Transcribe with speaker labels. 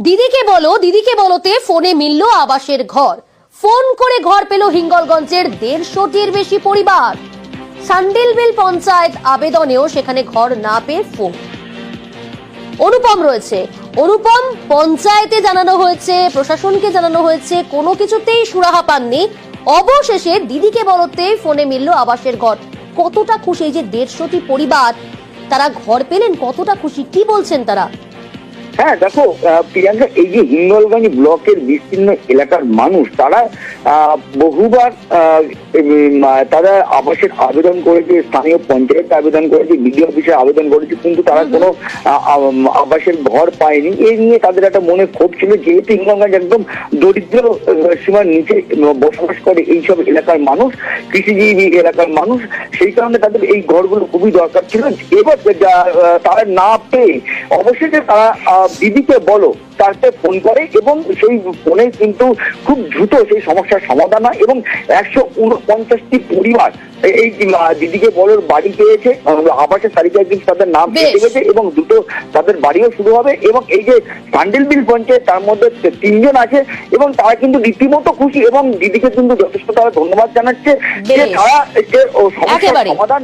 Speaker 1: দিদিকে বলোতে ফোনে মিলল আবাসের ঘর। ফোন করে ঘর পেল হিঙ্গলগঞ্জের 150টির বেশি পরিবার। সান্ডিলবিল পঞ্চায়েত আবেদনেও সেখানে ঘর না পেয়ে ফোন। অনুপম রয়েছে। অনুপম, পঞ্চায়েতে জানানো হয়েছে, প্রশাসনকে জানানো হয়েছে, কোনো কিছুতেই সুরাহা পাননি। অবশেষে দিদিকে বলতে ফোনে মিলল আবাসের ঘর। কতটা খুশি এই যে 150টি পরিবার, তারা ঘর পেলেন, কতটা খুশি, কি বলছেন তারা?
Speaker 2: হ্যাঁ দেখো প্রিয়াঙ্কা, এই যে হিঙ্গলগঞ্জ ব্লকের বিস্তীর্ণ এলাকার মানুষ তারা বহুবার তারা আবাসের আবেদন করেছে, স্থানীয় পঞ্চায়েত আবেদন করেছে, বিডিও অফিসে আবেদন করেছে, কিন্তু তারা কোনো আবাসের ঘর পায়নি। এই নিয়ে তাদের একটা মনে ক্ষোভ ছিল, যেহেতু হিঙ্গলগঞ্জ একদম দরিদ্র সীমার নিচে বসবাস করে এইসব এলাকার মানুষ, কৃষিজীবী এলাকার মানুষ, সেই কারণে তাদের এই ঘরগুলো খুবই দরকার ছিল। এবার তারা না পেয়ে অবশেষে তারা দিদিকে বলো তাকে ফোন করে এবং সেই ফোনে কিন্তু খুব দ্রুত সেই সমস্যার সমাধান হয় এবং 149টি পরিবার এই দিদিকে বলোর বাড়ি পেয়েছে, আবাসের তালিকায় কিন্তু তাদের নাম এসে গেছে এবং দ্রুত তাদের বাড়িও শুরু হবে। এবং এই যে সান্ডিলবিল পঞ্চায়েত, তার মধ্যে 3 জন আছে এবং তারা কিন্তু রীতিমতো খুশি এবং দিদিকে কিন্তু যথেষ্ট তারা ধন্যবাদ জানাচ্ছে যে তারা সমস্যার সমাধান